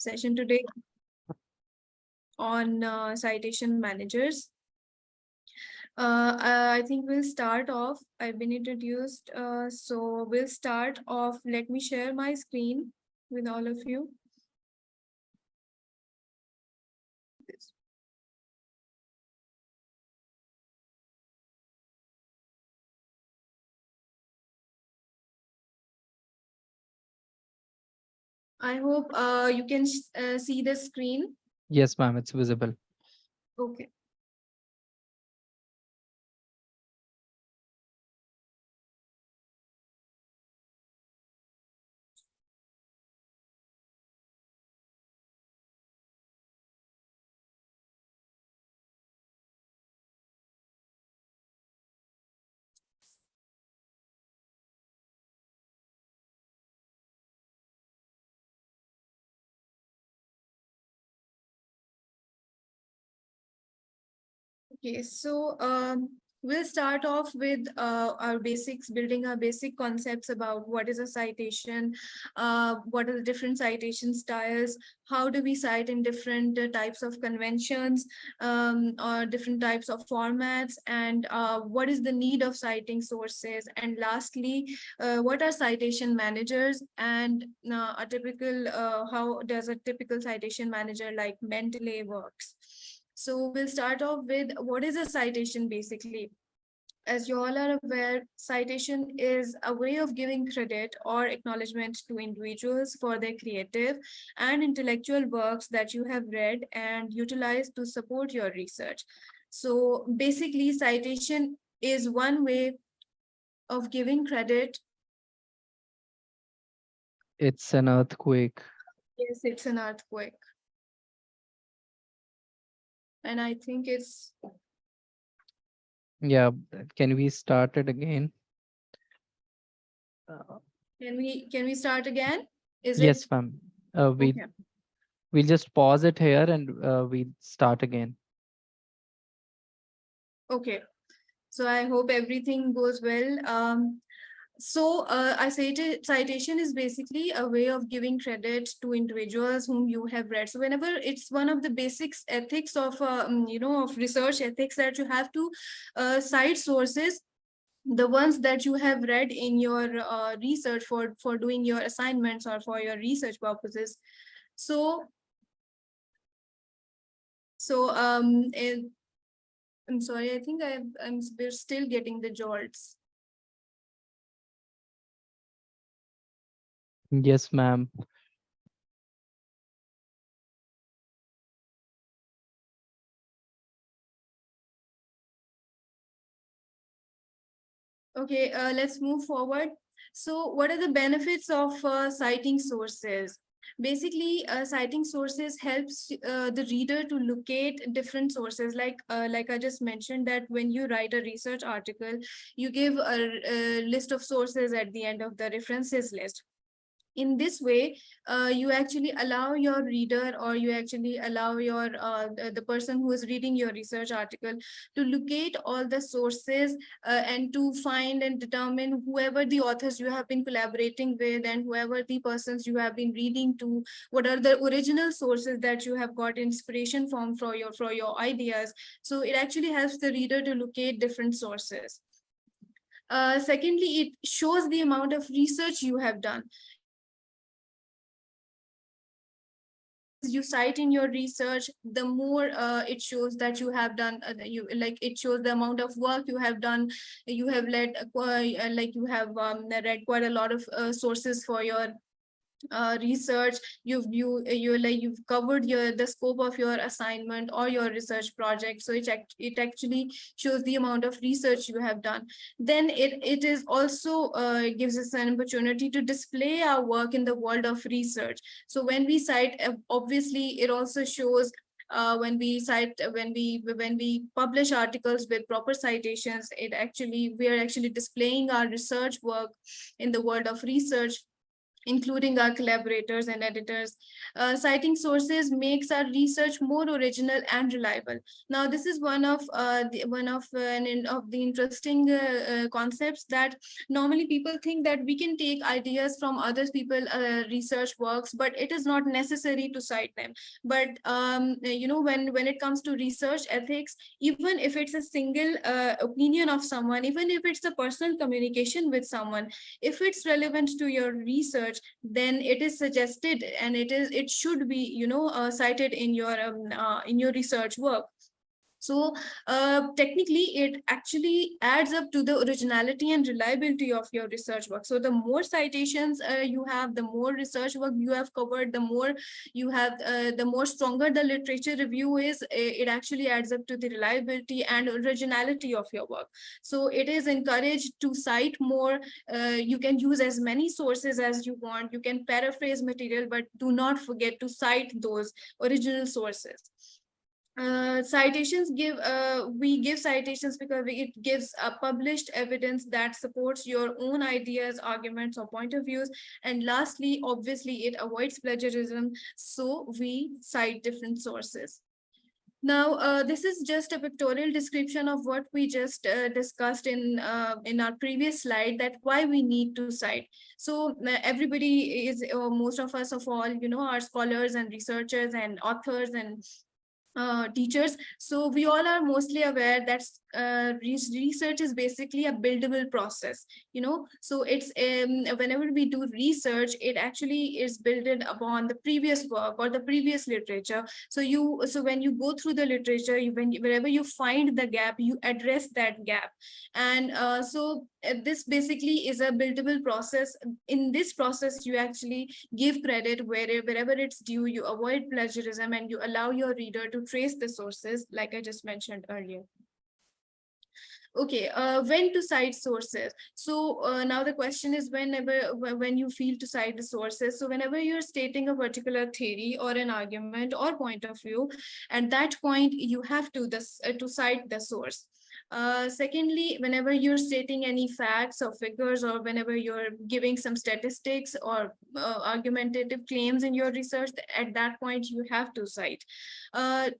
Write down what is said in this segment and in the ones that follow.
session today on citation managers. I think we'll start off. I've been introduced, so we'll start off. Let me share my screen with all of you. I hope you can see the screen. Yes, ma'am, it's visible. Okay. Okay, so we'll start off with our basics, building our basic concepts about what is a citation, what are the different citation styles, how do we cite in different types of conventions, or different types of formats, and what is the need of citing sources, and lastly, what are citation managers, and a typical, how does a typical citation manager like Mendeley works. So we'll start off with what is a citation basically. As you all are aware, citation is a way of giving credit or acknowledgement to individuals for their creative and intellectual works that you have read and utilized to support your research. So basically, citation is one way of giving credit. It's an earthquake. Yes, it's an earthquake. And I think it's... Yeah, can we start it again? Can we start again? Is Yes, it ma'am. okay? We'll just pause it here and we'll start again. Okay, so I hope everything goes well. So I say citation is basically a way of giving credit to individuals whom you have read. So whenever it's one of the basics ethics of, of research ethics, that you have to cite sources, the ones that you have read in your research for doing your assignments or for your research purposes. So I'm sorry, I think we're still getting the jolts. Yes, ma'am. Okay, let's move forward. So what are the benefits of citing sources? Basically, citing sources helps the reader to locate different sources. Like I just mentioned, that when you write a research article, you give a list of sources at the end of the references list. In this way, you actually allow your reader, or you actually allow your the person who is reading your research article to locate all the sources, and to find and determine whoever the authors you have been collaborating with, and whoever the persons you have been reading to, what are the original sources that you have got inspiration from for your ideas. So it actually helps the reader to locate different sources. Secondly, it shows the amount of research you have done. You cite in your research, the more it shows that you have done, it shows the amount of work you have done. You have read quite a lot of sources for your research. You've covered the scope of your assignment or your research project, so it actually shows the amount of research you have done. Then it is also gives us an opportunity to display our work in the world of research. So when we cite, obviously it also shows, when we publish articles with proper citations, we are actually displaying our research work in the world of research. including our collaborators and editors. Citing sources makes our research more original and reliable. Now, this is one of the interesting concepts that normally people think that we can take ideas from other people research works, but it is not necessary to cite them. But when it comes to research ethics, even if it's a single opinion of someone, even if it's a personal communication with someone, if it's relevant to your research, then it is suggested and it should be cited in your research work. So technically, it actually adds up to the originality and reliability of your research work. So the more citations you have, the more research work you have covered, the more you have, the more stronger the literature review is. It actually adds up to the reliability and originality of your work. So it is encouraged to cite more. You can use as many sources as you want. You can paraphrase material, but do not forget to cite those original sources. Citations we give citations because it gives a published evidence that supports your own ideas, arguments, or point of views. And lastly, obviously, it avoids plagiarism, so we cite different sources. Now, this is just a pictorial description of what we just discussed in our previous slide, that why we need to cite. So everybody is, most of us of all, are scholars and researchers and authors and teachers. So we all are mostly aware that research is basically a buildable process, so it's whenever we do research, it actually is built upon the previous work or the previous literature. So when you go through the literature, wherever you find the gap, you address that gap. And this basically is a buildable process. In this process, you actually give credit wherever it's due, you avoid plagiarism, and you allow your reader to trace the sources, like I just mentioned earlier. Okay, when to cite sources? So now the question is, when you feel to cite the sources. So whenever you're stating a particular theory or an argument or point of view, at that point you have to cite the source. Secondly, whenever you're stating any facts or figures, or whenever you're giving some statistics or argumentative claims in your research, at that point you have to cite.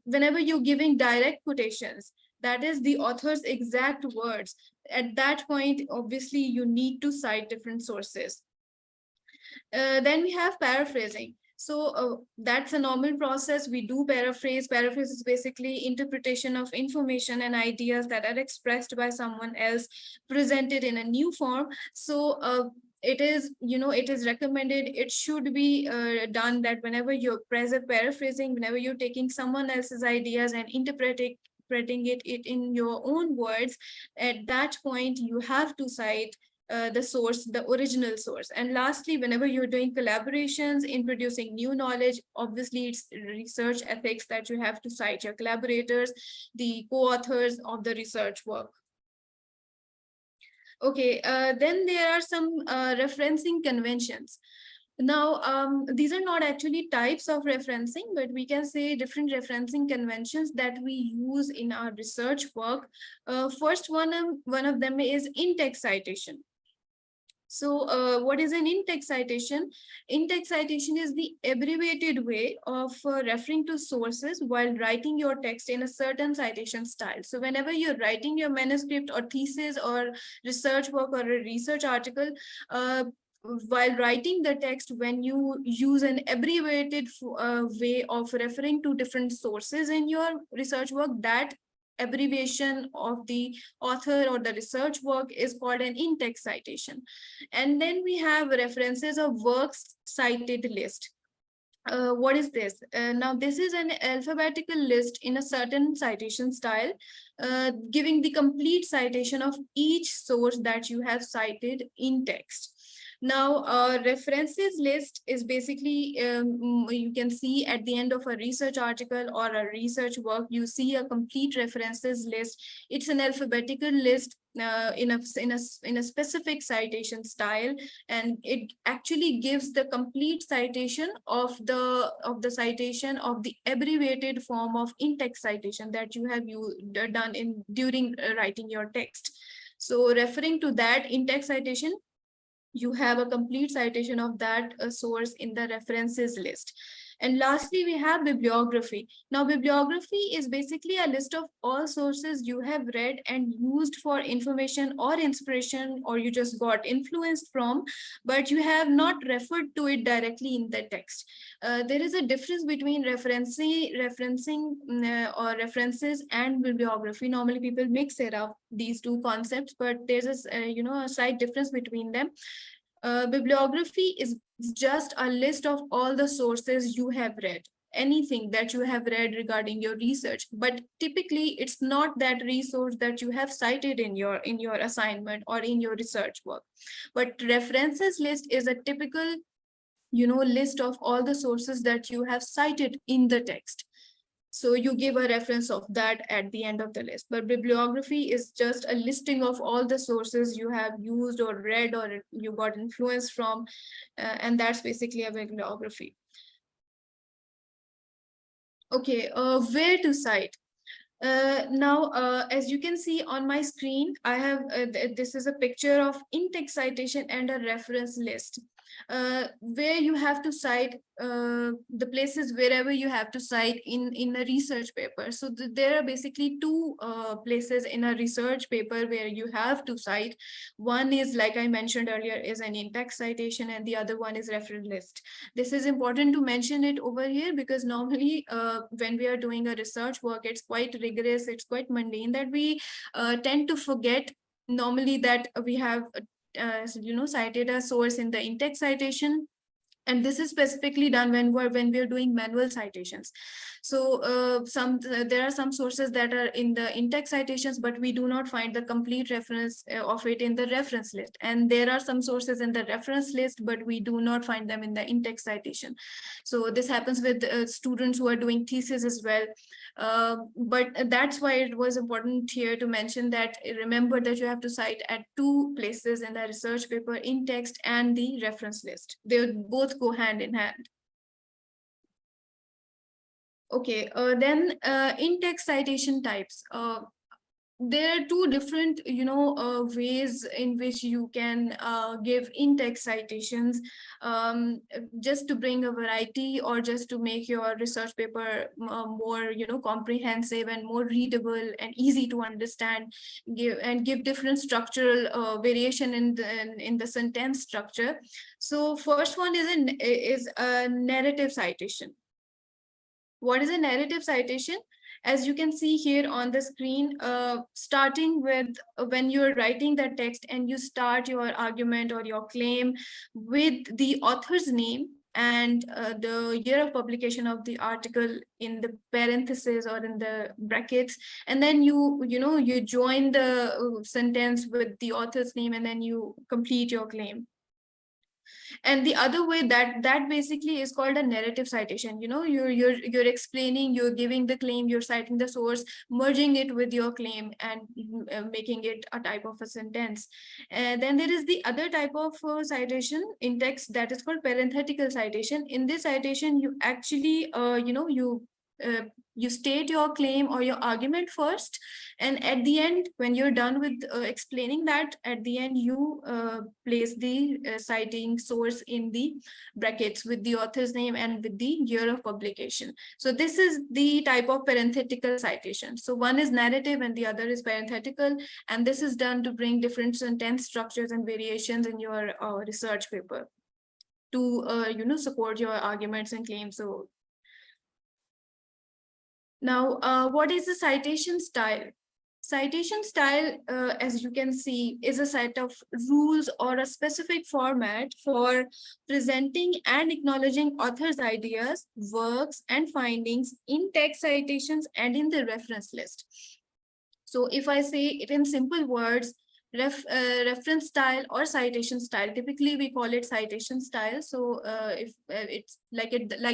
Whenever you're giving direct quotations, that is the author's exact words, at that point, obviously, you need to cite different sources. Then we have paraphrasing. So that's a normal process. We do paraphrase. Paraphrase is basically interpretation of information and ideas that are expressed by someone else, presented in a new form. So it is recommended, it should be done, that whenever you're paraphrasing, whenever you're taking someone else's ideas and interpreting it in your own words, at that point you have to cite the source, the original source. And lastly, whenever you're doing collaborations in producing new knowledge, obviously it's research ethics that you have to cite your collaborators, the co-authors of the research work. Okay, then there are some referencing conventions. Now, these are not actually types of referencing, but we can say different referencing conventions that we use in our research work. First one of them is in-text citation. So what is an in-text citation? In-text citation is the abbreviated way of referring to sources while writing your text in a certain citation style. So whenever you're writing your manuscript or thesis or research work or a research article, while writing the text, when you use an abbreviated way of referring to different sources in your research work, that abbreviation of the author or the research work is called an in-text citation. And then we have references of works cited list. What is this? Now, this is an alphabetical list in a certain citation style, giving the complete citation of each source that you have cited in text. Now, references list is basically, you can see at the end of a research article or a research work, you see a complete references list. It's an alphabetical list in a specific citation style, and it actually gives the complete citation of the citation of the abbreviated form of in-text citation that you have done during writing your text. So referring to that in-text citation, you have a complete citation of that source in the references list. And lastly, we have bibliography. Now, bibliography is basically a list of all sources you have read and used for information or inspiration, or you just got influenced from, but you have not referred to it directly in the text. There is a difference between referencing or references and bibliography. Normally, people mix it up, these two concepts, but there's a slight difference between them. Bibliography is just a list of all the sources you have read, anything that you have read regarding your research, but typically it's not that resource that you have cited in your assignment or in your research work. But references list is a typical list of all the sources that you have cited in the text. So you give a reference of that at the end of the list. But bibliography is just a listing of all the sources you have used or read or you got influence from, and that's basically a bibliography. Okay, where to cite? Now, as you can see on my screen, I have this is a picture of in-text citation and a reference list, where you have to cite the places wherever you have to cite in a research paper. So there are basically two places in a research paper where you have to cite. One is, like I mentioned earlier, is an in-text citation, and the other one is reference list. This is important to mention it over here because normally when we are doing a research work, it's quite rigorous, it's quite mundane that we tend to forget normally that we have cited a source in the in-text citation. And this is specifically done when we're doing manual citations. So there are some sources that are in the in-text citations, but we do not find the complete reference of it in the reference list. And there are some sources in the reference list, but we do not find them in the in-text citation. So this happens with students who are doing thesis as well. But that's why it was important here to mention that remember that you have to cite at two places in the research paper, in text and the reference list. They both go hand in hand. Okay, then in-text citation types. There are two different, ways in which you can give in-text citations, just to bring a variety or just to make your research paper more, comprehensive and more readable and easy to understand, give different structural variation in the sentence structure. So first one is a narrative citation. What is a narrative citation? As you can see here on the screen, starting with when you're writing the text and you start your argument or your claim with the author's name and the year of publication of the article in the parentheses or in the brackets, and then you join the sentence with the author's name, and then you complete your claim. And the other way, that basically is called a narrative citation. You're explaining, you're giving the claim, you're citing the source, merging it with your claim and making it a type of a sentence. And then there is the other type of citation in text that is called parenthetical citation. In this citation, you actually you state your claim or your argument first, and at the end, when you're done with explaining that, at the end you place the citing source in the brackets with the author's name and with the year of publication. So this is the type of parenthetical citation. So one is narrative and the other is parenthetical, and this is done to bring different sentence structures and variations in your research paper to support your arguments and claims. So now, what is the citation style? Citation style, as you can see, is a set of rules or a specific format for presenting and acknowledging authors' ideas, works, and findings in text citations and in the reference list. So if I say it in simple words, reference style or citation style, typically we call it citation style. So if it's like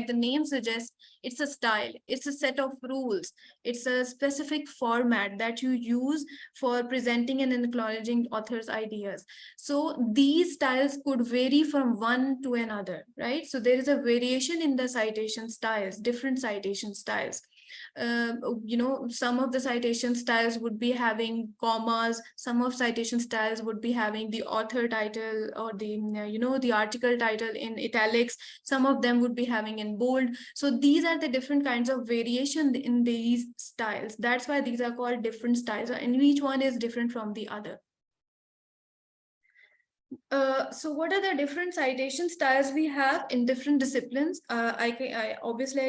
the name suggests, it's a style, it's a set of rules, it's a specific format that you use for presenting and acknowledging authors' ideas. So these styles could vary from one to another, right? So there is a variation in the citation styles, different citation styles. Some of the citation styles would be having commas, some of citation styles would be having the author title or the article title in italics, some of them would be having in bold. So these are the different kinds of variation in these styles. That's why these are called different styles, and each one is different from the other. So what are the different citation styles we have in different disciplines? I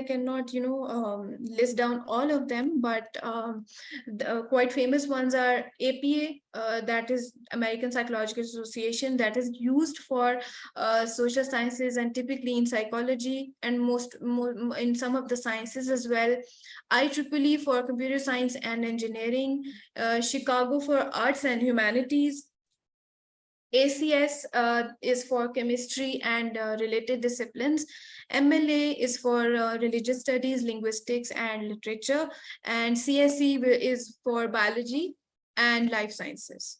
cannot, list down all of them, but the quite famous ones are APA, that is American Psychological Association, that is used for social sciences and typically in psychology and in some of the sciences as well. IEEE for computer science and engineering, Chicago for arts and humanities. ACS is for chemistry and related disciplines. MLA is for religious studies, linguistics, and literature. And CSE is for biology and life sciences.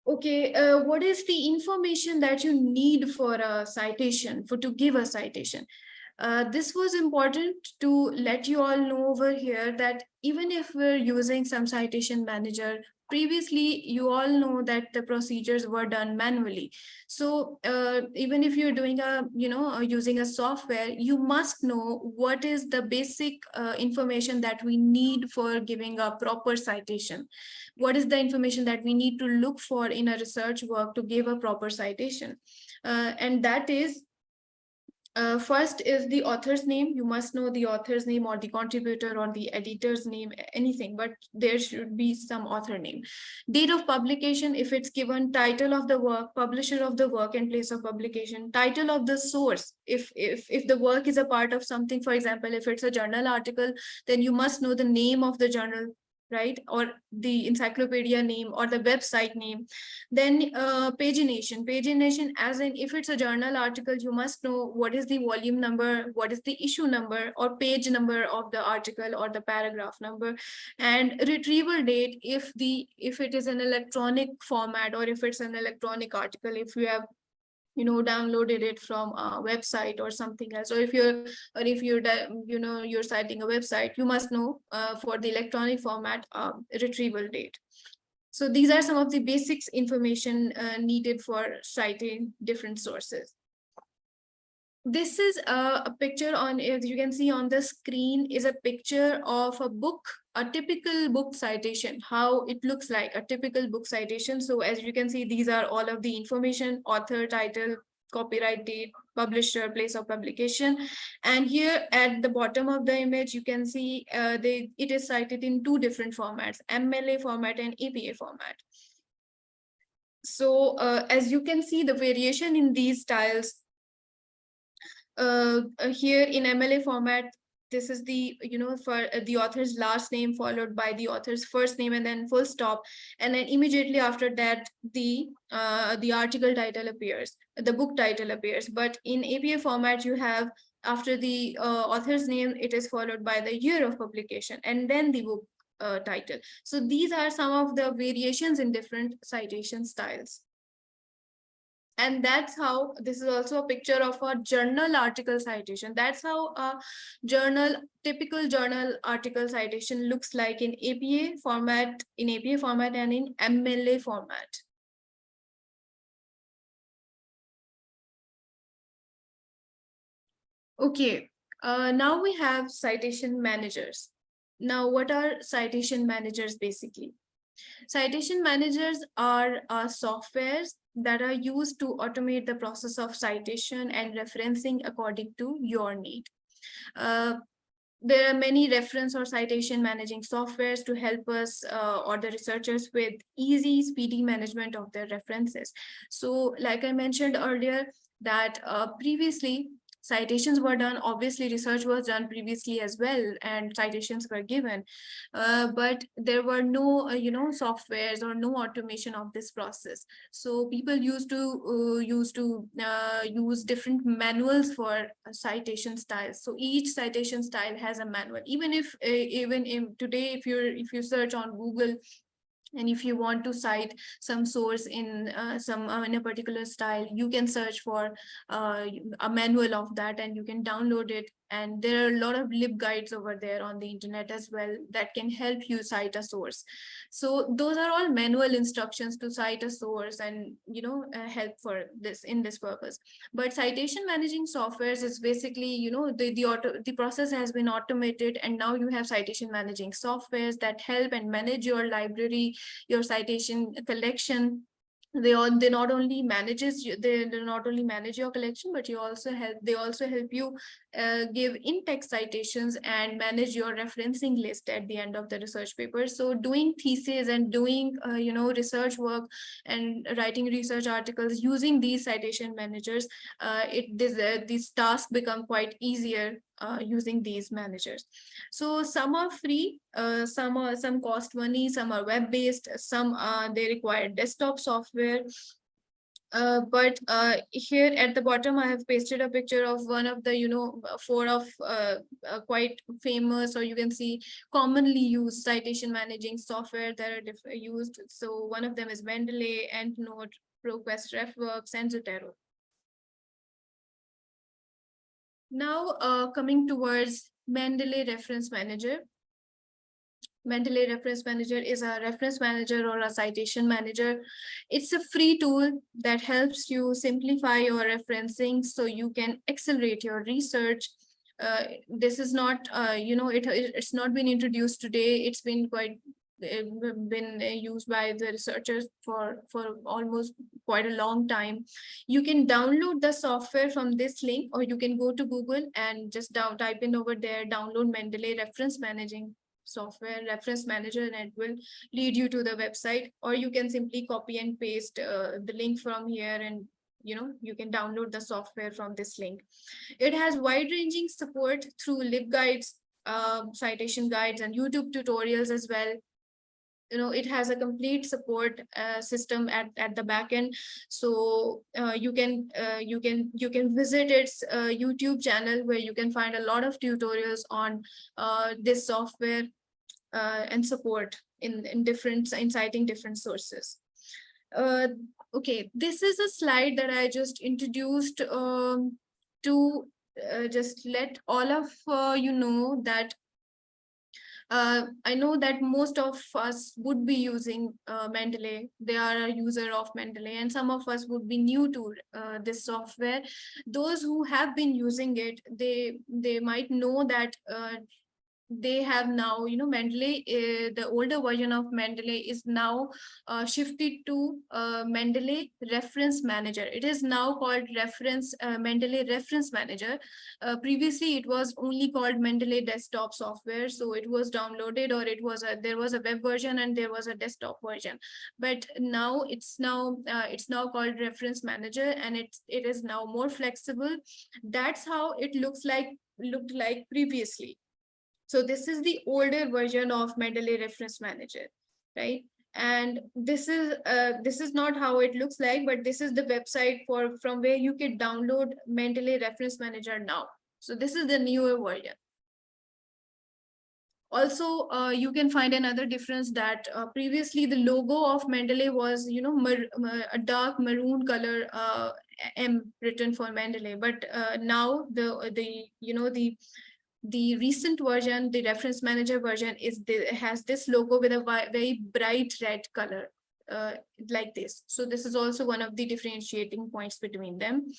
Okay, what is the information that you need for a citation, to give a citation? This was important to let you all know over here that even if we're using some citation manager, previously you all know that the procedures were done manually. So even if you're doing using a software, you must know what is the basic information that we need for giving a proper citation. What is the information that we need to look for in a research work to give a proper citation? And that is, first is the author's name. You must know the author's name or the contributor or the editor's name, anything, but there should be some author name. Date of publication, if it's given, title of the work, publisher of the work and place of publication, title of the source. If the work is a part of something, for example, if it's a journal article, then you must know the name of the journal, right? Or the encyclopedia name or the website name. Then pagination, as in if it's a journal article, you must know what is the volume number, what is the issue number or page number of the article or the paragraph number. And retrieval date, if it is an electronic format or if it's an electronic article, if you have downloaded it from a website or something else. So if you're citing a website, you must know for the electronic format retrieval date. So these are some of the basics information needed for citing different sources. This is a picture as you can see on the screen, is a picture of a book, a typical book citation, how it looks like a typical book citation. So as you can see, these are all of the information: author, title, copyright date, publisher, place of publication. And here at the bottom of the image, you can see it is cited in two different formats: MLA format and APA format. So as you can see, the variation in these styles, here in MLA format, this is the for the author's last name followed by the author's first name and then full stop, and then immediately after that the article title appears, the book title appears. But in APA format, you have after the author's name, it is followed by the year of publication and then the book title. So these are some of the variations in different citation styles. And that's how, this is also a picture of a journal article citation. That's how a typical journal article citation looks like in APA format and in MLA format. Okay, now we have citation managers. Now, what are citation managers basically? Citation managers are softwares that are used to automate the process of citation and referencing according to your need. There are many reference or citation managing softwares to help us or the researchers with easy, speedy management of their references. So like I mentioned earlier, that previously citations were done, obviously research was done previously as well, and citations were given, but there were no softwares or no automation of this process. So people used to use different manuals for citation styles. So each citation style has a manual. Even if today, if you search on Google, And if you want to cite some source in in a particular style, you can search for a manual of that, and you can download it. And there are a lot of lib guides over there on the internet as well that can help you cite a source. So those are all manual instructions to cite a source, and help for this in this purpose. But citation managing softwares is basically, the process has been automated, and now you have citation managing softwares that help and manage your library, your citation collection. They not only they not only manage your collection, but they also help you give in-text citations and manage your referencing list at the end of the research paper. So doing thesis and doing research work and writing research articles using these citation managers, these tasks become quite easier using these managers. So some are free, some cost money, some are web based, some they require desktop software. But here at the bottom, I have pasted a picture of one of the, four of quite famous, or you can see commonly used citation managing software that are used. So one of them is Mendeley, EndNote, ProQuest, RefWorks, and Zotero. Now, coming towards Mendeley Reference Manager. Mendeley Reference Manager is a reference manager or a citation manager. It's a free tool that helps you simplify your referencing so you can accelerate your research. This is not, it's not been introduced today. It's been been used by the researchers for almost quite a long time. You can download the software from this link, or you can go to Google and just type in over there, download Mendeley Reference Managing Software Reference Manager, and it will lead you to the website. Or you can simply copy and paste the link from here, and you can download the software from this link. It has wide-ranging support through LibGuides, citation guides, and YouTube tutorials as well. It has a complete support system at the back end. So you can visit its YouTube channel, where you can find a lot of tutorials on this software and support in citing different sources. Okay, this is a slide that I just introduced to just let all of you know that I know that most of us would be using Mendeley. They are a user of Mendeley, and some of us would be new to this software. Those who have been using it, they might know that they have now, Mendeley, the older version of Mendeley is now shifted to Mendeley Reference Manager. It is now called Mendeley Reference Manager. Previously, it was only called Mendeley Desktop Software. So it was downloaded, or there was a web version and there was a desktop version. But now it's now called Reference Manager, and it is now more flexible. That's how it looked like previously. So this is the older version of Mendeley Reference Manager, right? And this is not how it looks like, but this is the website from where you can download Mendeley Reference Manager now. So this is the newer version. Also, you can find another difference that previously the logo of Mendeley was, a dark maroon color M written for Mendeley, but now the recent version, the reference manager version, has this logo with a very bright red color, like this. So this is also one of the differentiating points between them.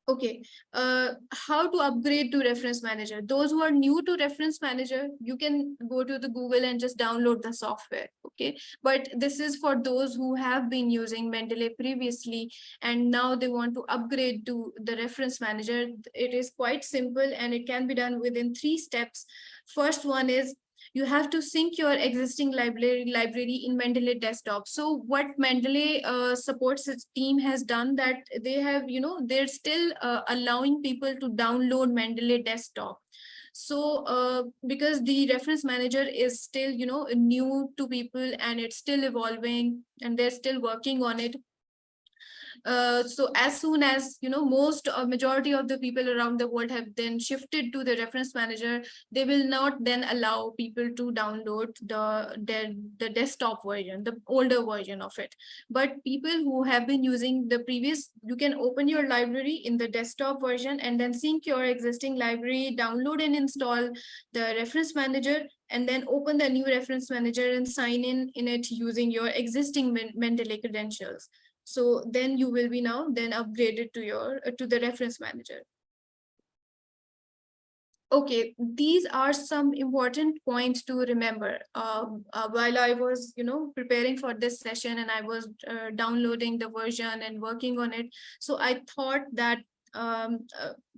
Okay, how to upgrade to reference manager? Those who are new to reference manager, you can go to the Google and just download the software. Okay, but this is for those who have been using Mendeley previously and now they want to upgrade to the reference manager. It is quite simple and it can be done within 3 steps. First one is you have to sync your existing library in Mendeley desktop. So what Mendeley supports its team has done, that they have, they're still allowing people to download Mendeley desktop. So because the reference manager is still, new to people and it's still evolving and they're still working on it. So as soon as, most or majority of the people around the world have then shifted to the reference manager, they will not then allow people to download the desktop version, the older version of it. But people who have been using the previous, you can open your library in the desktop version and then sync your existing library, download and install the reference manager, and then open the new reference manager and sign in it using your existing Mendeley credentials. So then you will be now then upgraded to your to the reference manager. Okay, these are some important points to remember. While I was, preparing for this session and I was downloading the version and working on it, so I thought that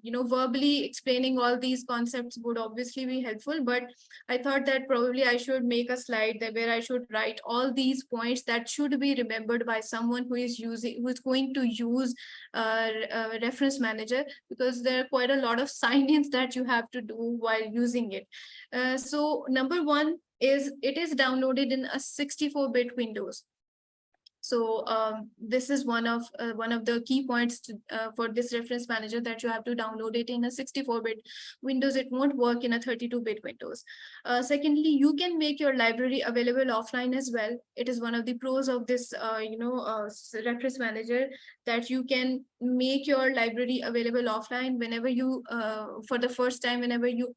verbally explaining all these concepts would obviously be helpful, but I thought that probably I should make a slide that where I should write all these points that should be remembered by someone who is going to use reference manager, because there are quite a lot of sign-ins that you have to do while using it. So number one is it is downloaded in a 64-bit Windows. So this is one of the key points for this reference manager, that you have to download it in a 64-bit Windows. It won't work in a 32-bit Windows. Secondly, you can make your library available offline as well. It is one of the pros of this reference manager, that you can make your library available offline whenever you for the first time, whenever you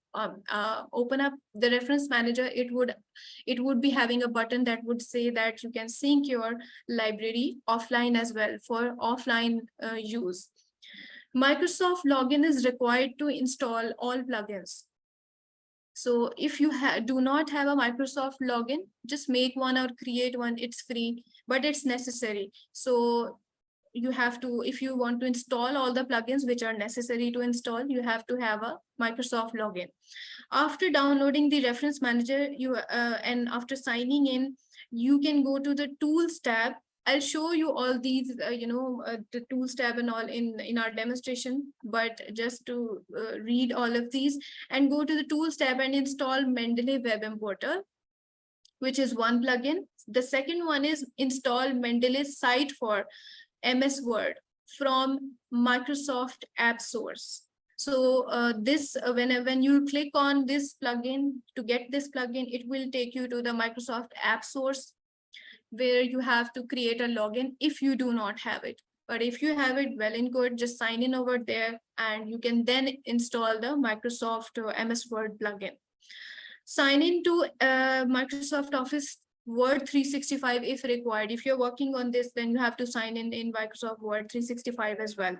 open up the reference manager, it would be having a button that would say that you can sync your library offline as well for offline use. Microsoft login is required to install all plugins. So if you do not have a Microsoft login, just make one or create one. It's free, but it's necessary. So you have to, if you want to install all the plugins which are necessary to install, you have to have a Microsoft login. After downloading the reference manager, and after signing in, you can go to the tools tab. I'll show you all these, the tools tab and all in our demonstration, but just to read all of these, and go to the tools tab and install Mendeley Web Importer, which is one plugin. The second one is install Mendeley Cite for MS Word from Microsoft App Source. So when you click on this plugin, to get this plugin, it will take you to the Microsoft App Source, where you have to create a login if you do not have it. But if you have it, well and good, just sign in over there and you can then install the Microsoft MS Word plugin. Sign into Microsoft Office Word 365 if required. If you're working on this, then you have to sign in Microsoft Word 365 as well.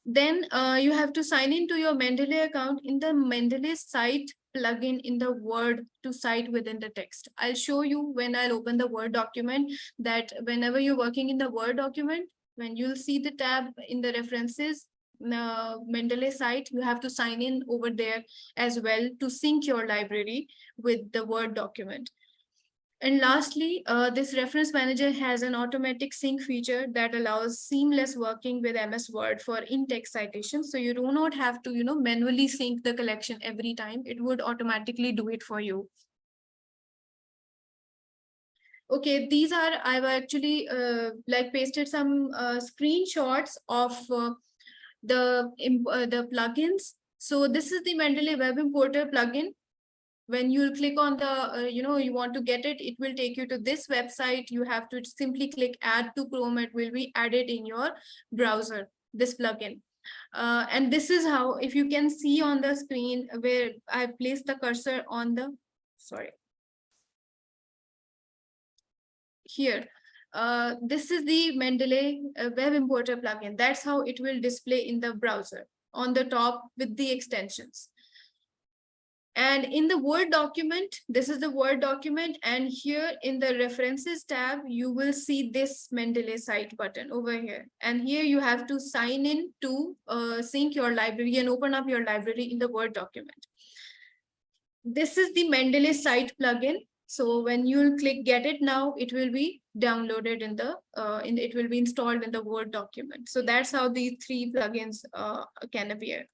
Then you have to sign into your Mendeley account in the Mendeley Cite plugin in the Word to cite within the text. I'll show you when I'll open the Word document that whenever you're working in the Word document, when you'll see the tab in the references, Mendeley Cite, you have to sign in over there as well to sync your library with the Word document. And lastly, this reference manager has an automatic sync feature that allows seamless working with MS Word for in-text citations. So you do not have to, manually sync the collection every time. It would automatically do it for you. Okay, these are, I've actually pasted some screenshots of the plugins. So this is the Mendeley Web Importer plugin. When you click on the, you want to get it, it will take you to this website. You have to simply click add to Chrome. It will be added in your browser, this plugin. And this is how, if you can see on the screen where I've placed the cursor on the, here. This is the Mendeley Web Importer plugin. That's how it will display in the browser on the top with the extensions. And in the Word document, this is the Word document. And here in the references tab, you will see this Mendeley Cite button over here. And here you have to sign in to sync your library and open up your library in the Word document. This is the Mendeley Cite plugin. So when you click get it now, it will be downloaded in the, it will be installed in the Word document. So that's how these three plugins can appear.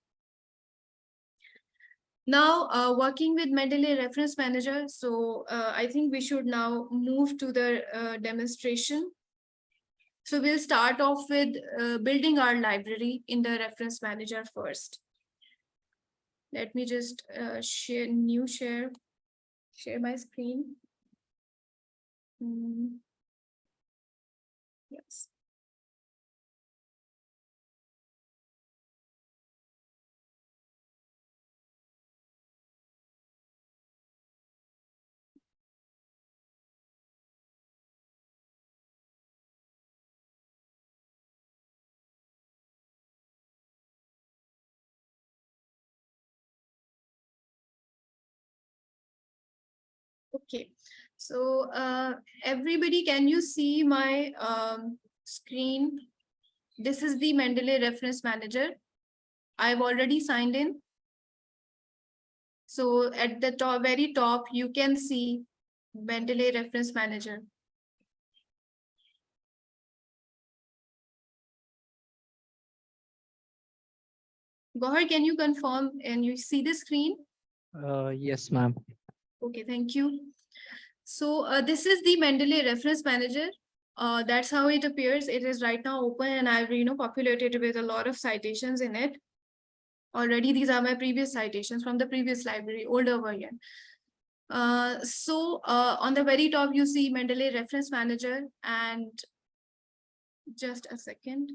Now, working with Mendeley Reference Manager, so I think we should now move to the demonstration. So we'll start off with building our library in the reference manager first. Let me just share my screen. Yes. Okay, so everybody, can you see my screen? This is the Mendeley Reference Manager. I've already signed in. So at the top, very top, you can see Mendeley Reference Manager. Gohar, can you confirm and you see the screen? Yes, ma'am. Okay, thank you. So this is the Mendeley Reference Manager. That's how it appears. It is right now open, and I've populated with a lot of citations in it. Already, these are my previous citations from the previous library, older version. So on the very top, you see Mendeley Reference Manager, and just a second.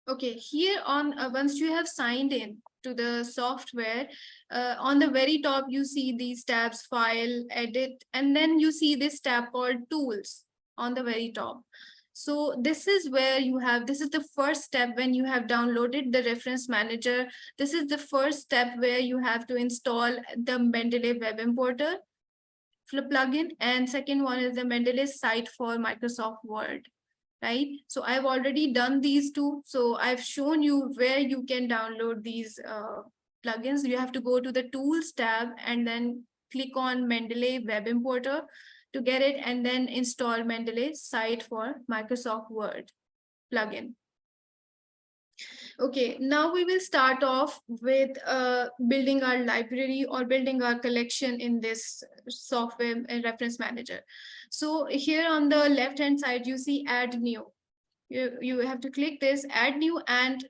Okay, here on once you have signed in to the software, on the very top, you see these tabs, file, edit, and then you see this tab called tools on the very top. So this is where you have, this is the first step when you have downloaded the reference manager. This is the first step where you have to install the Mendeley Web Importer plugin. And second one is the Mendeley site for Microsoft Word. Right? So I've already done these two. So I've shown you where you can download these plugins. You have to go to the tools tab and then click on Mendeley Web Importer to get it, and then install Mendeley site for Microsoft Word plugin. Okay, now we will start off with building our library or building our collection in this software reference manager. So here on the left hand side, you see add new. You have to click this add new and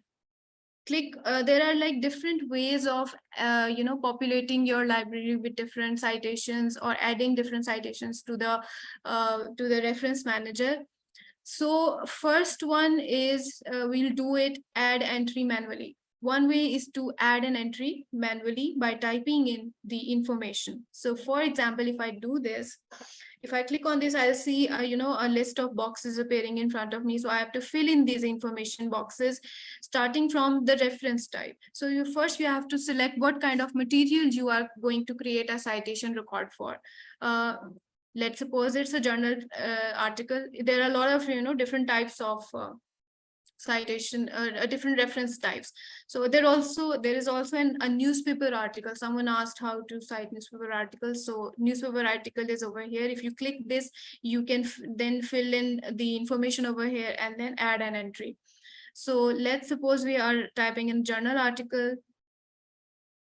click. There are like different ways of populating your library with different citations or adding different citations to the reference manager. So first one is we'll do it add entry manually. One way is to add an entry manually by typing in the information. So for example, if I do this, if I click on this, I'll see a list of boxes appearing in front of me. So I have to fill in these information boxes starting from the reference type. So you have to select what kind of materials you are going to create a citation record for. Let's suppose it's a journal article. There are a lot of different types of citation, different reference types. So there is also a newspaper article. Someone asked how to cite newspaper articles. So newspaper article is over here. If you click this, you can then fill in the information over here and then add an entry. So let's suppose we are typing in journal article.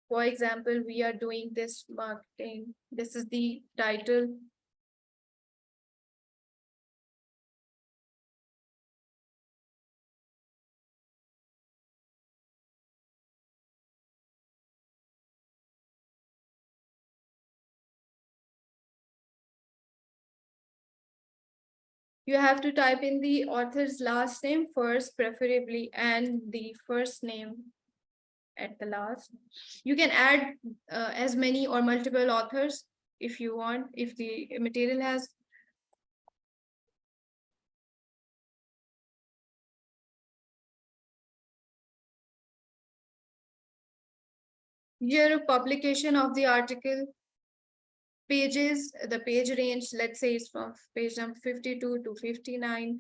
For example, we are doing this marketing. This is the title. You have to type in the author's last name first, preferably, and the first name at the last. You can add as many or multiple authors if you want, if the material has. Year of publication of the article, pages, the page range, let's say it's from page number 52 to 59.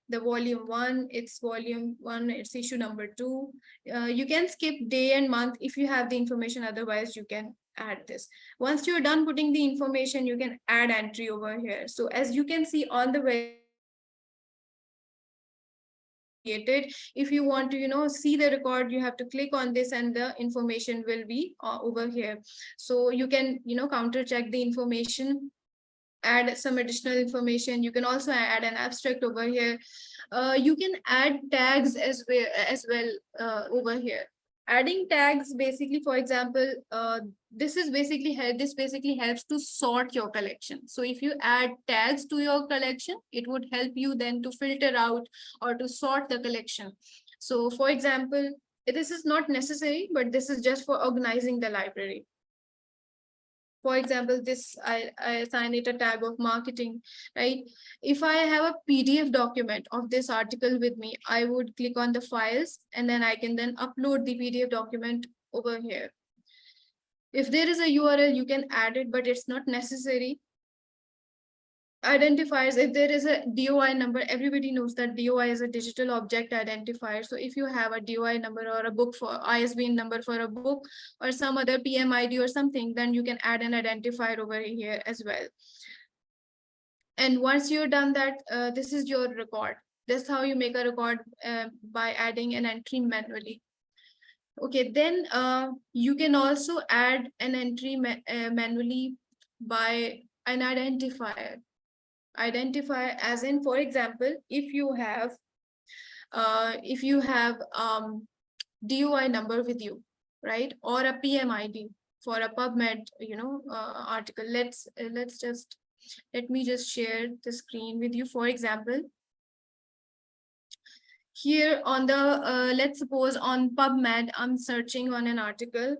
The volume 1, it's volume 1, it's issue number 2. You can skip day and month if you have the information, otherwise you can add this. Once you're done putting the information, you can add entry over here. So as you can see on the created. If you want to see the record, you have to click on this and the information will be over here. So you can counter check the information, add some additional information. You can also add an abstract over here. You can add tags as well over here. Adding tags, basically, for example, this basically helps to sort your collection. So if you add tags to your collection, it would help you then to filter out or to sort the collection. So for example, this is not necessary, but this is just for organizing the library. For example, this I assign it a tag of marketing, right? If I have a PDF document of this article with me, I would click on the files and then I can then upload the PDF document over here. If there is a URL, you can add it, but it's not necessary. Identifiers, if there is a DOI number, everybody knows that DOI is a digital object identifier. So if you have a DOI number or a book for ISBN number for a book or some other PMID or something, then you can add an identifier over here as well. And once you're done that, this is your record. That's how you make a record by adding an entry manually. Okay, then you can also add an entry manually by an identifier. Identify as in, for example, if you have DOI number with you, right, or a PMID for a PubMed article. Let me just share the screen with you. For example, here on the let's suppose on PubMed, I'm searching on an article.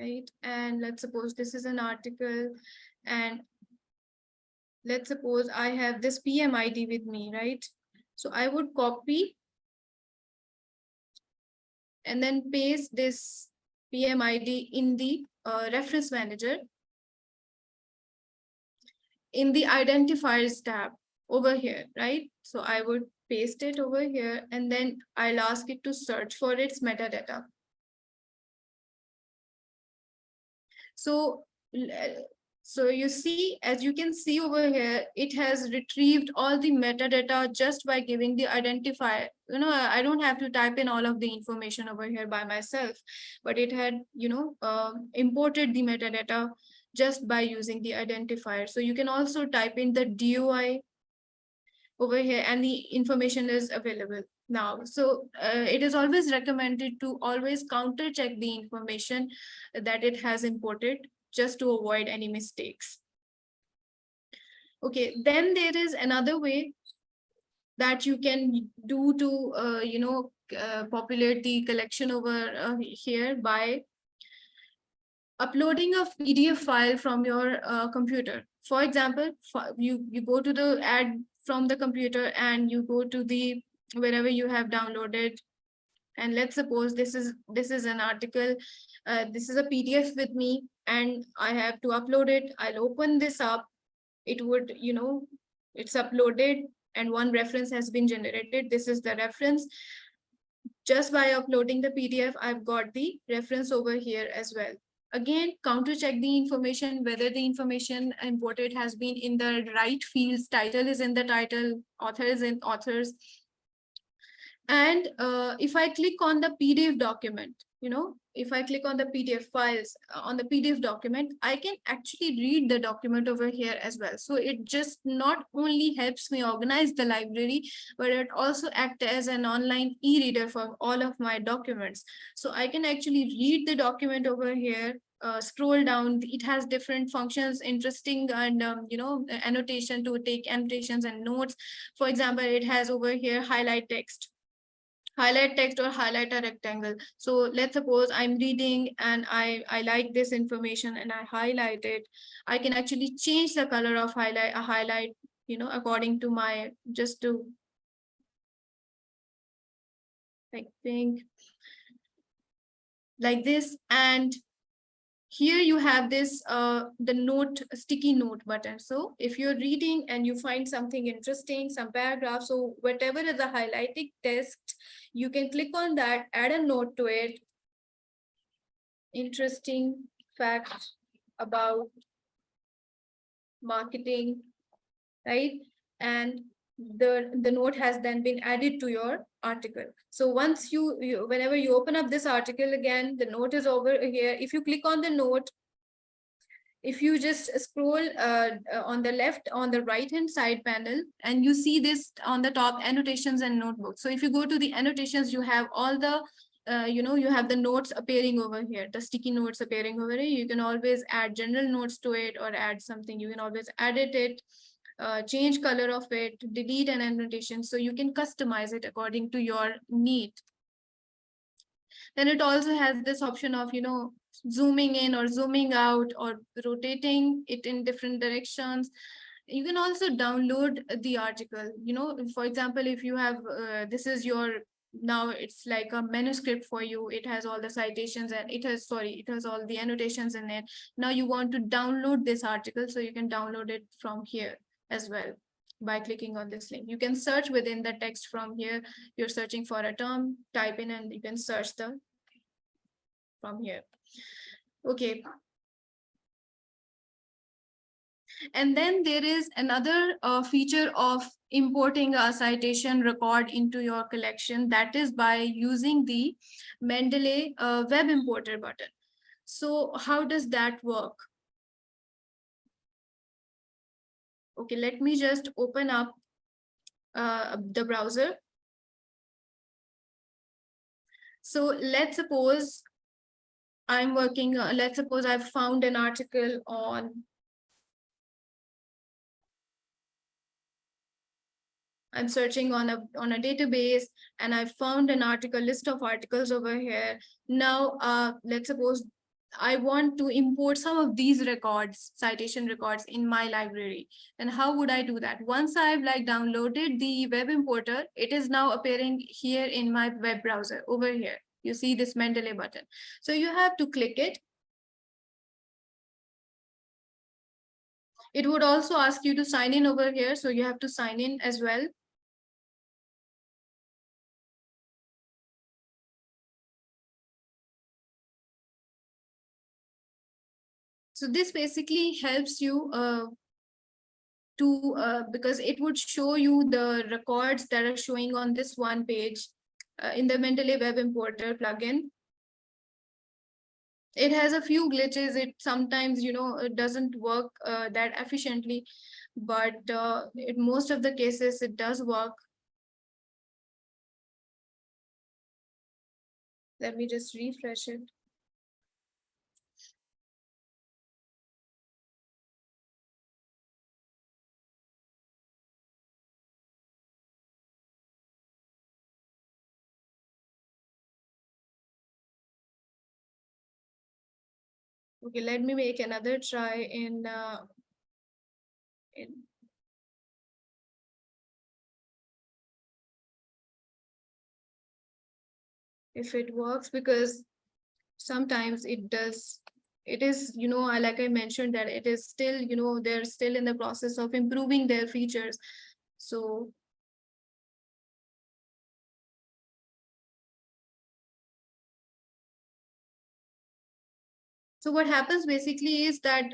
Right, and let's suppose this is an article, and let's suppose I have this PMID with me, right? So I would copy and then paste this PMID in the reference manager in the identifiers tab over here, right? So I would paste it over here and then I'll ask it to search for its metadata. So you see, as you can see over here, it has retrieved all the metadata just by giving the identifier. I don't have to type in all of the information over here by myself, but it had, imported the metadata just by using the identifier. So you can also type in the DOI over here and the information is available now. So it is always recommended to always counter check the information that it has imported just to avoid any mistakes. Okay, then there is another way that you can do to populate the collection over here by uploading a PDF file from your computer. For example, you go to the add from the computer and you go to the wherever you have downloaded, and let's suppose this is an article. This is a PDF with me and I have to upload it. I'll open this up. It would, it's uploaded and one reference has been generated. This is the reference. Just by uploading the PDF, I've got the reference over here as well. Again, counter check the information, whether the information imported has been in the right fields. Title is in the title, author is in authors. And if I click on the PDF document, if I click on the PDF files on the PDF document, I can actually read the document over here as well. So it just not only helps me organize the library, but it also acts as an online e-reader for all of my documents. So I can actually read the document over here. Scroll down, it has different functions, interesting, and annotation to take annotations and notes. For example, it has over here highlight text or highlight a rectangle. So let's suppose I'm reading and I like this information and I highlight it. I can actually change the color of highlight, according to my, just to like pink, like this. And here you have this the sticky note button. So if you're reading and you find something interesting, some paragraph, so whatever is the highlighted text, you can click on that, add a note to it. Interesting fact about marketing, right? And the note has then been added to your article. So once whenever you open up this article again, the note is over here. If you click on the note, if you just scroll on the left, on the right hand side panel, and you see this on the top, annotations and notebooks. So if you go to the annotations, you have all the you have the notes appearing over here, the sticky notes appearing over here. You can always add general notes to it or add something. You can always edit it, change color of it, delete an annotation. So you can customize it according to your need. Then it also has this option of, zooming in or zooming out or rotating it in different directions. You can also download the article. For example, if you have, this is your, now it's like a manuscript for you. It has all the citations and it has all the annotations in it. Now you want to download this article, so you can download it from here as well by clicking on this link. You can search within the text from here. You're searching for a term, type in, and you can search from here. Okay. And then there is another feature of importing a citation record into your collection. That is by using the Mendeley Web Importer button. So how does that work? Okay, let me just open up the browser. So let's suppose I'm working, let's suppose I've found an article on, I'm searching on a database, and I found an article, list of articles over here. Now, let's suppose I want to import some of these records, citation records, in my library. And how would I do that? Once I've downloaded the web importer, it is now appearing here in my web browser over here. You see this Mendeley button. So you have to click it. It would also ask you to sign in over here. So you have to sign in as well. So this basically helps you because it would show you the records that are showing on this one page in the Mendeley Web Importer plugin. It has a few glitches. It sometimes, it doesn't work that efficiently, but in most of the cases, it does work. Let me just refresh it. Okay, let me make another try in if it works, because sometimes it does. It is, like I mentioned, that it is still, they're still in the process of improving their features. So what happens basically is that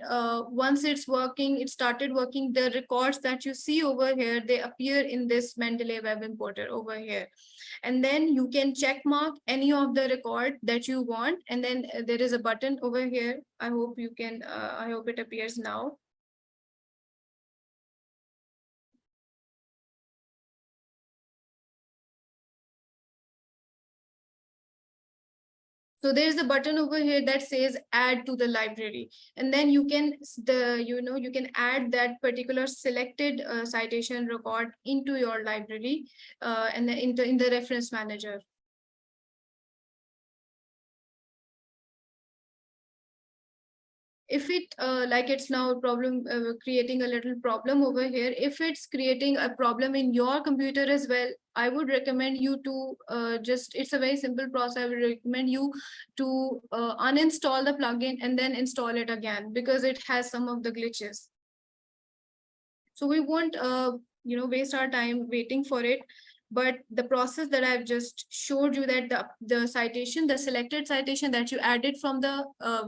once it's working, it started working, the records that you see over here, they appear in this Mendeley Web Importer over here. And then you can check mark any of the record that you want. And then there is a button over here. I hope you can, I hope it appears now. So there's a button over here that says add to the library, and then you can you can add that particular selected citation record into your library and in the reference manager. If it it's now a problem, creating a little problem over here, if it's creating a problem in your computer as well, I would recommend you to it's a very simple process. I would recommend you to uninstall the plugin and then install it again, because it has some of the glitches. So we won't waste our time waiting for it. But the process that I've just showed you, that the citation, the selected citation that you added from the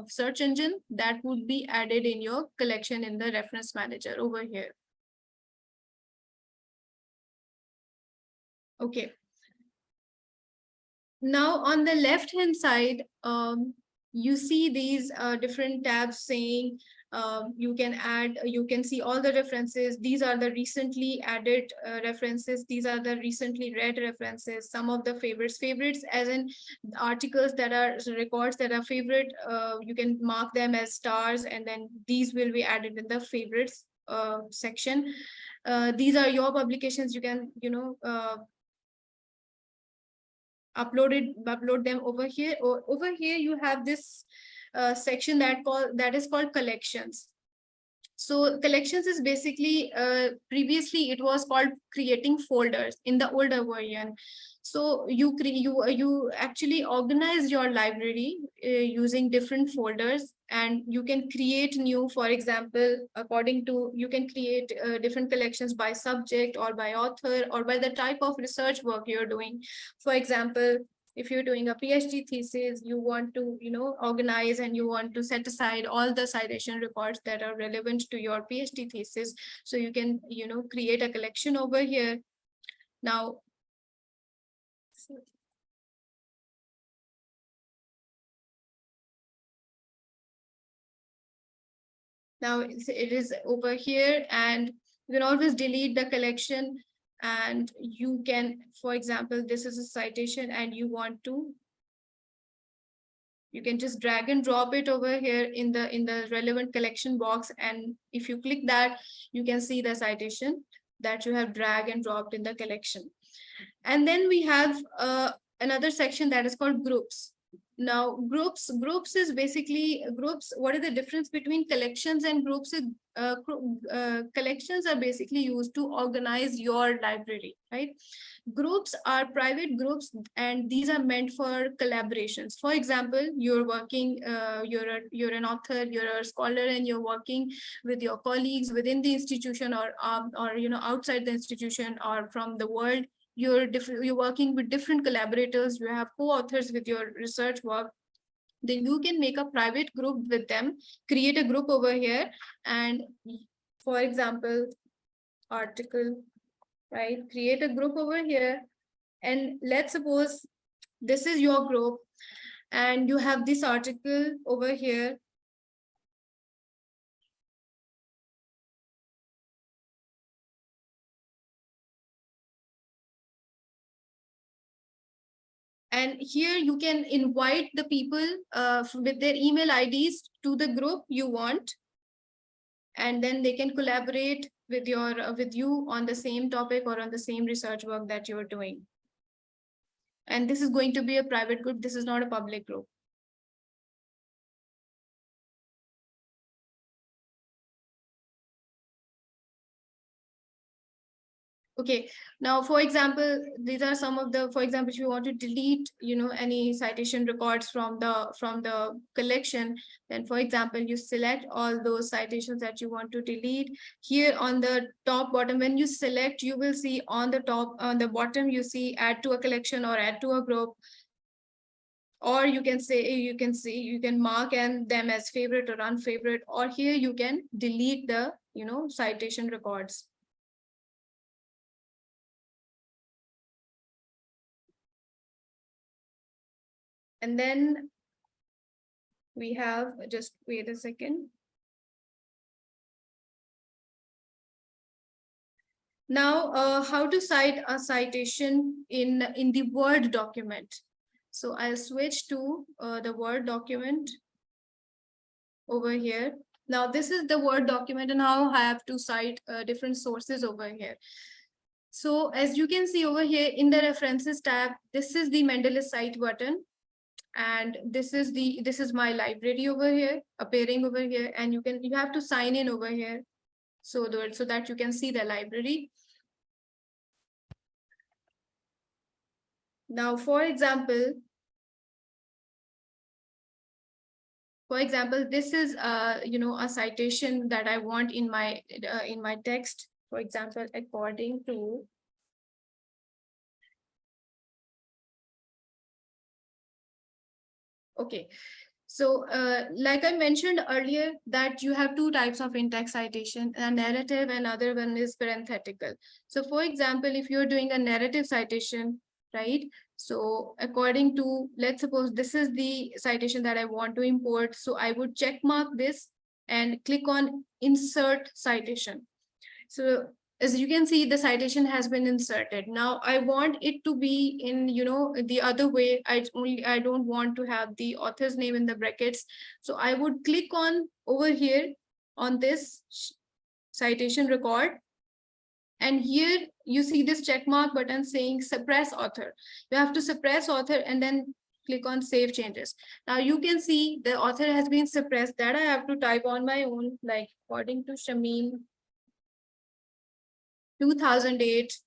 search engine, that would be added in your collection in the reference manager over here. Okay. Now on the left hand side, you see these different tabs saying you can add, you can see all the references. These are the recently added references. These are the recently read references. Some of the favorites as in articles that are records that are favorite. You can mark them as stars, and then these will be added in the favorites section. These are your publications. You can, upload them over here. Or over here you have this section that is called collections. So collections is basically, previously it was called creating folders in the older version. So you actually organize your library using different folders, and you can create new, for example, according to, you can create different collections by subject or by author or by the type of research work you're doing. For example, if you're doing a PhD thesis, you want to, organize, and you want to set aside all the citation records that are relevant to your PhD thesis. So you can, create a collection over here. Now, it is over here, and you can always delete the collection. And you can, for example, this is a citation and you want to, you can just drag and drop it over here in the relevant collection box, and if you click that, you can see the citation that you have dragged and dropped in the collection. And then we have another section that is called groups. Now groups is basically groups. What is the difference between collections and groups? Collections are basically used to organize your library, right? Groups are private groups, and these are meant for collaborations. For example, you're working, you're an author, you're a scholar, and you're working with your colleagues within the institution, or outside the institution or from the world. You're working with different collaborators, you have co-authors with your research work. Then you can make a private group with them, create a group over here, and for example, article, right? Create a group over here, and let's suppose this is your group, and you have this article over here. And here you can invite the people with their email IDs to the group you want, and then they can collaborate with you on the same topic or on the same research work that you're doing. And this is going to be a private group. This is not a public group. Okay, now, for example, these are some of the, for example, if you want to delete, any citation records from the collection, then, for example, you select all those citations that you want to delete. Here on the top bottom, when you select, you will see on the top, on the bottom, you see add to a collection or add to a group. Or you can say, you can mark them as favorite or unfavorite, or here you can delete the, citation records. And then we have, just wait a second. Now, how to cite a citation in the Word document. So I'll switch to the Word document over here. Now, this is the Word document, and how I have to cite different sources over here. So as you can see over here in the references tab, this is the Mendeley cite button. And this is my library over here, appearing over here, and you have to sign in over here so that you can see the library. Now, for example, this is a citation that I want in my text. For example, according to Okay. So like I mentioned earlier, that you have two types of in-text citation, a narrative and other one is parenthetical. So for example, if you're doing a narrative citation, right? So according to, let's suppose this is the citation that I want to import. So I would check mark this and click on insert citation. So as you can see, the citation has been inserted. Now I want it to be in, the other way. I don't want to have the author's name in the brackets. So I would click on over here on this citation record. And here you see this check mark button saying suppress author. You have to suppress author and then click on save changes. Now you can see the author has been suppressed. That I have to type on my own, like according to Shamim, 2008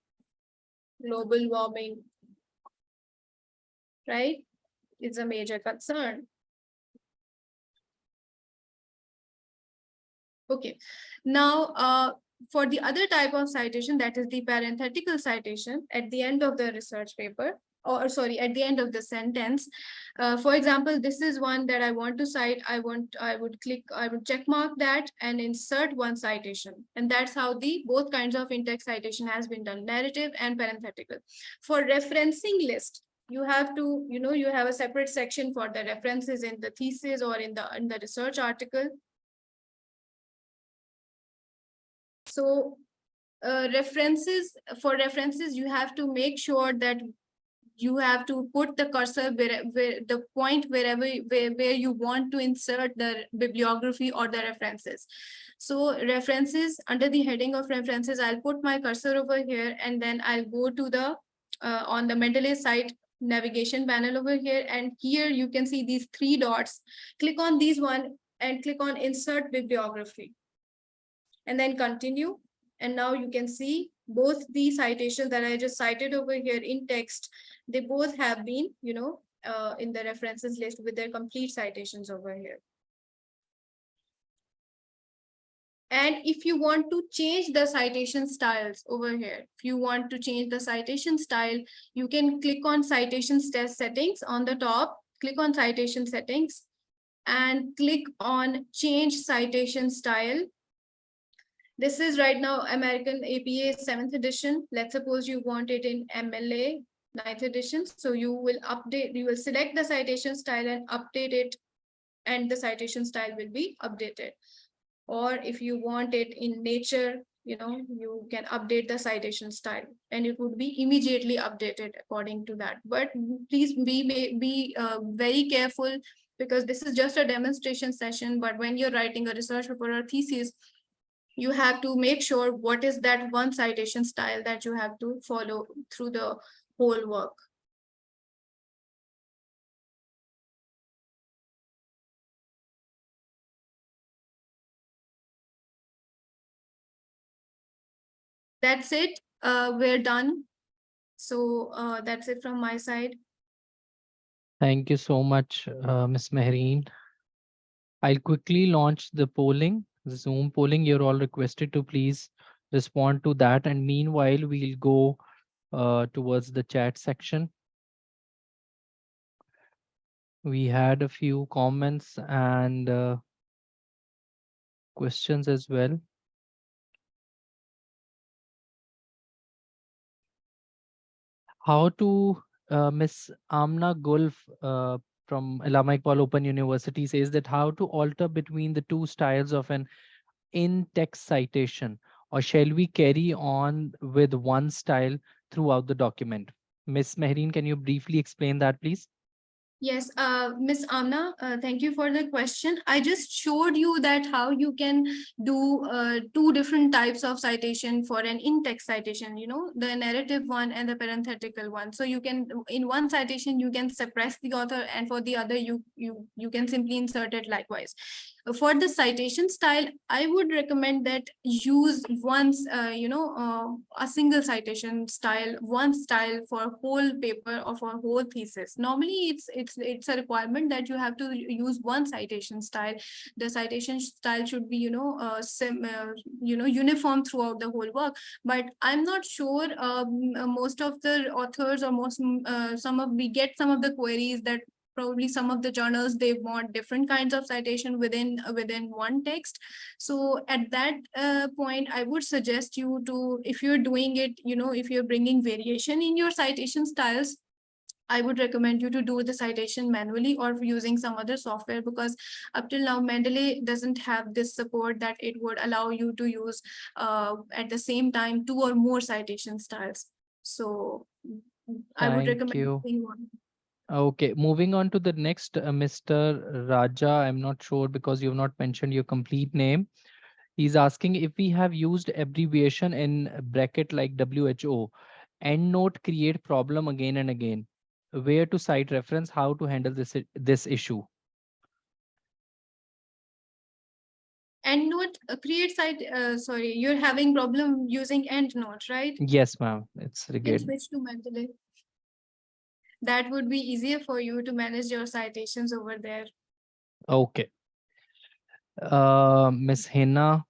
global warming, right, is a major concern. Okay, now for the other type of citation, that is the parenthetical citation at the end of the research paper, or sorry, at the end of the sentence. For example, this is one that I want to cite. I would check mark that and insert one citation. And that's how the both kinds of in-text citation has been done, narrative and parenthetical. For referencing list, you have to, you have a separate section for the references in the thesis or in the research article. So for references, you have to make sure that you have to put the cursor where the point wherever where you want to insert the bibliography or the references. So references, under the heading of references, I'll put my cursor over here, and then I'll go to the on the Mendeley site navigation panel over here, and here you can see these three dots. Click on these one and click on insert bibliography, and then continue. And now you can see both the citations that I just cited over here in text, they both have been, in the references list with their complete citations over here. And if you want to change the citation styles over here, if you want to change the citation style, you can click on citation settings on the top, click on citation settings and click on change citation style. This is right now American APA 7th edition. Let's suppose you want it in MLA 9th edition. So you will select the citation style and update it, and the citation style will be updated. Or if you want it in Nature, you can update the citation style and it would be immediately updated according to that. But please be very careful, because this is just a demonstration session. But when you're writing a research paper or thesis, you have to make sure what is that one citation style that you have to follow through the whole work. That's it. We're done. So that's it from my side. Thank you so much, Ms. Maheen. I'll quickly launch the polling, Zoom polling. You're all requested to please respond to that. And meanwhile, we'll go towards the chat section. We had a few comments and questions as well. How to Miss Amna Gulf from Allama Iqbal Open University says that how to alter between the two styles of an in-text citation, or shall we carry on with one style throughout the document? Miss Mehreen, can you briefly explain that, please? Yes, Miss Amna, thank you for the question. I just showed you that how you can do two different types of citation for an in-text citation, the narrative one and the parenthetical one. So you can, in one citation, you can suppress the author, and for the other, you can simply insert it likewise. For the citation style, I would recommend that use once, a single citation style, one style for whole paper or for whole thesis. Normally, it's a requirement that you have to use one citation style. The citation style should be, uniform throughout the whole work. But I'm not sure. Most of the authors, or we get some of the queries that probably some of the journals, they want different kinds of citation within one text. So at that point, I would suggest you to, if you're doing it, if you're bringing variation in your citation styles, I would recommend you to do the citation manually or using some other software, because up till now Mendeley doesn't have this support that it would allow you to use at the same time 2 or more citation styles. So I would Thank recommend you. using one. Okay, moving on to the next, Mr. Raja. I'm not sure because you've not mentioned your complete name. He's asking if we have used abbreviation in bracket like WHO, EndNote create problem again and again. Where to cite reference, how to handle this issue? EndNote create site. Sorry, you're having problem using EndNote, right? Yes, ma'am. It's You can again. switch to Mendeley. That would be easier for you to manage your citations over there. Okay. Miss Hina,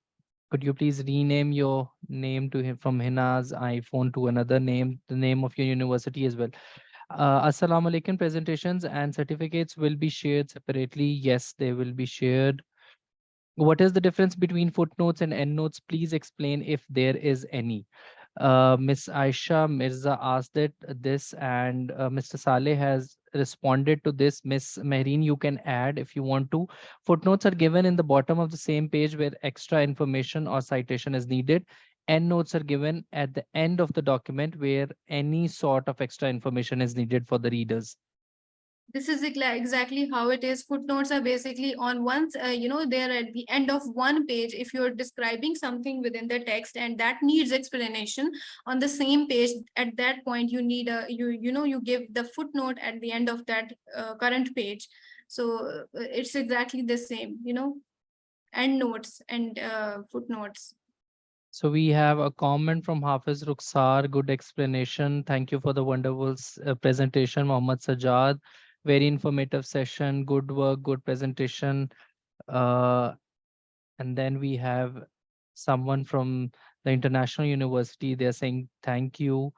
could you please rename your name to him from Hina's iPhone to another name, the name of your university as well? Assalamu alaikum. Presentations and certificates will be shared separately. Yes, they will be shared. What is the difference between footnotes and endnotes? Please explain if there is any. Miss Aisha Mirza asked this, and Mr. Saleh has responded to this. Miss Mehreen, you can add if you want to. Footnotes are given in the bottom of the same page where extra information or citation is needed. Endnotes are given at the end of the document where any sort of extra information is needed for the readers. This is exactly how it is. Footnotes are basically on once, they're at the end of one page. If you're describing something within the text and that needs explanation on the same page, at that point, you need you give the footnote at the end of that current page. So it's exactly the same, end notes and footnotes. So we have a comment from Hafiz Rukhsar. Good explanation. Thank you for the wonderful presentation, Mohammad Sajad. Very informative session. Good work. Good presentation. Uh, and then we have someone from the International University. They're saying thank you.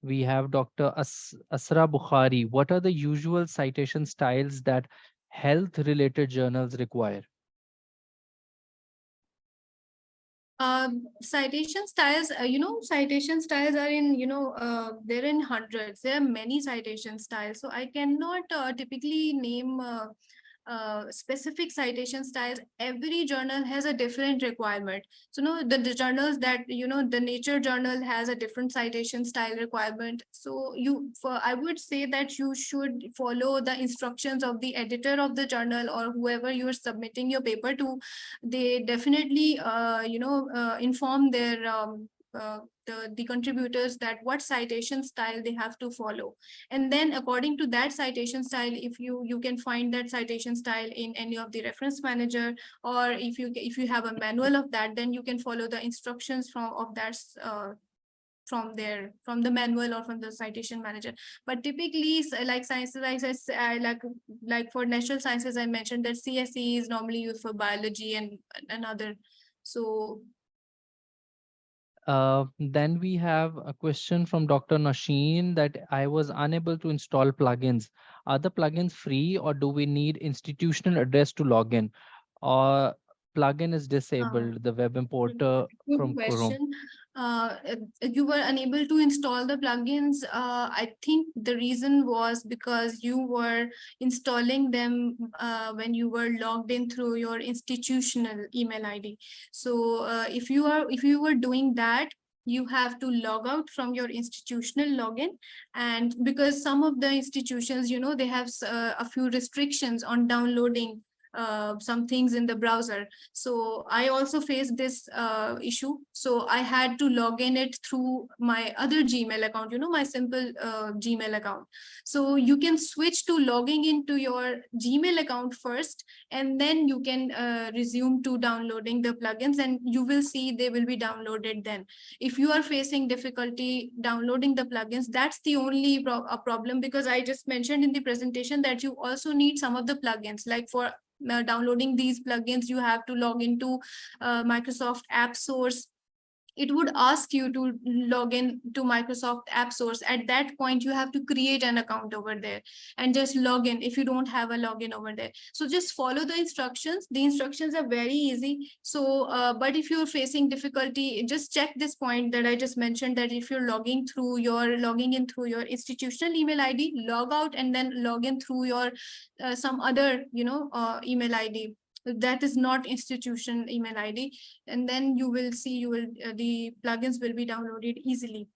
We have Dr. Asra Bukhari. What are the usual citation styles that health-related journals require? Citation styles, citation styles are in, they're in hundreds. There are many citation styles. So I cannot typically name specific citation styles. Every journal has a different requirement. So no, the journals that, the Nature journal has a different citation style requirement. So I would say that you should follow the instructions of the editor of the journal or whoever you're submitting your paper to. They definitely, inform their the contributors that what citation style they have to follow, and then according to that citation style, if you can find that citation style in any of the reference manager, or if you have a manual of that, then you can follow the instructions of that from the manual or from the citation manager. But typically, like sciences, like for natural sciences, I mentioned that CSE is normally used for biology and other. So Then we have a question from Dr. Nasheen that I was unable to install plugins. Are the plugins free or do we need institutional address to log in? Or plugin is disabled, the web importer good from Chrome. question. You were unable to install the plugins. I think the reason was because you were installing them when you were logged in through your institutional email ID. So if you were doing that, you have to log out from your institutional login. And because some of the institutions, they have a few restrictions on downloading some things in the browser. So I also faced this issue. So I had to log in it through my other Gmail account, my simple Gmail account. So you can switch to logging into your Gmail account first, and then you can resume to downloading the plugins, and you will see they will be downloaded then. If you are facing difficulty downloading the plugins, that's the only problem, because I just mentioned in the presentation that you also need some of the plugins. Like for downloading these plugins, you have to log into Microsoft App Source. it would ask you to log in to Microsoft App Source. At that point, you have to create an account over there and just log in if you don't have a login over there. So just follow the instructions. The instructions are very easy. So, but if you're facing difficulty, just check this point that I just mentioned, that if you're logging in through your institutional email ID, log out and then log in through your some other, email ID that is not institution email ID, and then you will see the plugins will be downloaded easily.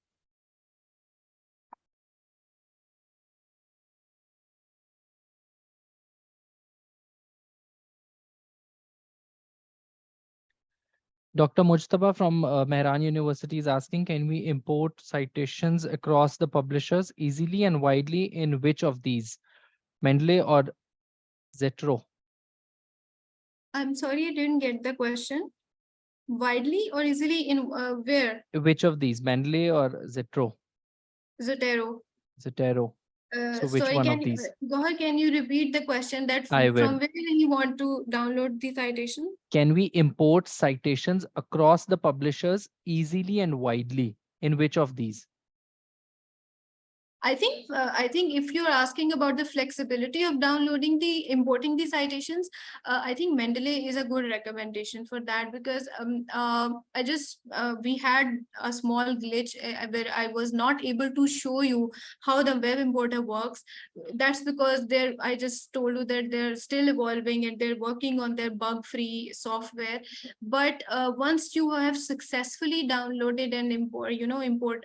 Dr. Mujtaba from Mehran University is asking, can we import citations across the publishers easily and widely in which of these, Mendeley or Zetro? I'm sorry, I didn't get the question. Widely or easily in where? Which of these, Mendeley or Zetro? Zotero. Zetero. So which Sorry, one of these? Gohar, can you repeat the question, that I will. from where you want to download the citation? Can we import citations across the publishers easily and widely in which of these? I think if you're asking about the flexibility of importing the citations, I think Mendeley is a good recommendation for that, because we had a small glitch where I was not able to show you how the web importer works. That's because I just told you that they're still evolving and they're working on their bug-free software. But once you have successfully downloaded and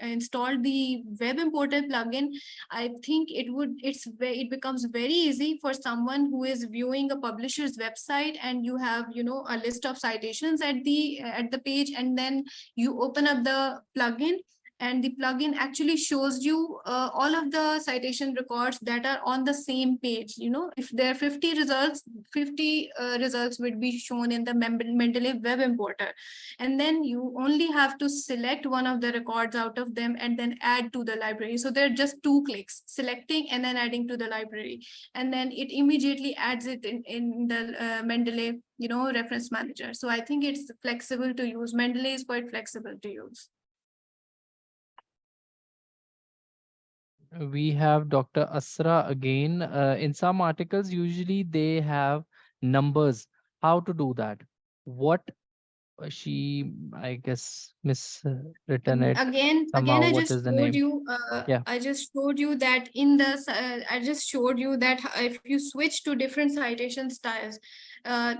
installed the web importer plugin, I think it becomes very easy for someone who is viewing a publisher's website, and you have a list of citations at the page, and then you open up the plugin, and the plugin actually shows you all of the citation records that are on the same page. If there are 50 results, 50 results would be shown in the Mendeley Web Importer, and then you only have to select one of the records out of them and then add to the library. So there are just 2 clicks, selecting and then adding to the library, and then it immediately adds it in the Mendeley reference manager. So I think it's flexible to use. Mendeley is quite flexible to use. We have Dr. Asra again. In some articles, usually they have numbers. How to do that? What I guess, miswritten it Again, somehow. What is the name? Yeah. I just showed you that I just showed you that if you switch to different citation styles,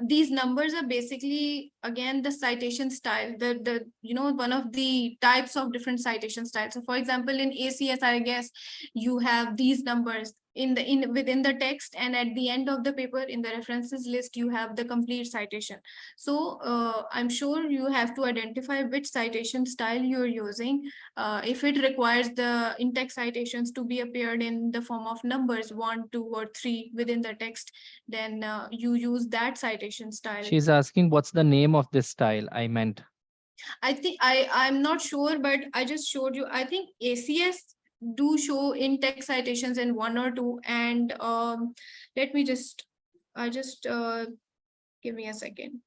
these numbers are basically, again, the citation style, one of the types of different citation styles. So for example, in ACS, I guess you have these numbers within the text, and at the end of the paper in the references list, you have the complete citation. So I'm sure you have to identify which citation style you're using. If it requires the in-text citations to be appeared in the form of numbers 1, 2, or 3 within the text, then you use that citation style. She's asking what's the name of this style, I meant. I think I'm not sure, but I just showed you. I think ACS do show in-text citations in 1 or 2, and let me just give me a second.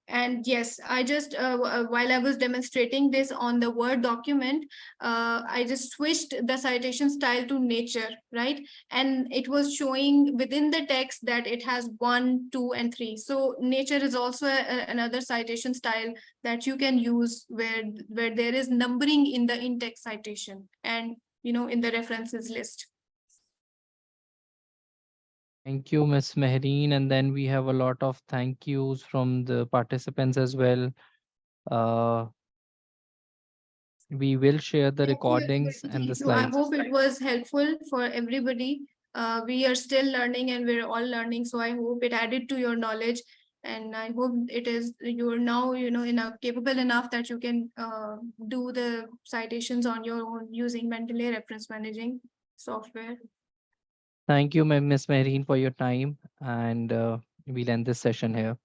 And yes, I just while I was demonstrating this on the Word document, I just switched the citation style to nature, right? And it was showing within the text that it has 1, 2, and 3. So nature is also another citation style that you can use where there is numbering in the in-text citation and in the references list. Thank you, Ms. Mehreen. And then we have a lot of thank yous from the participants as well. We will share the recordings and the I slides. hope it was helpful for everybody. We are still learning and we're all learning. So I hope it added to your knowledge. And I hope you're now, capable enough that you can do the citations on your own using Mendeley reference managing software. Thank you, Ms. Mehreen, for your time. And we'll end this session here.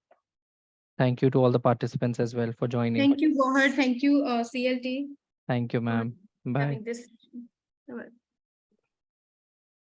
Thank you to all the participants as well for joining. Thank you, Gohar. Thank you, CLT. Thank you, ma'am. Bye. Having this.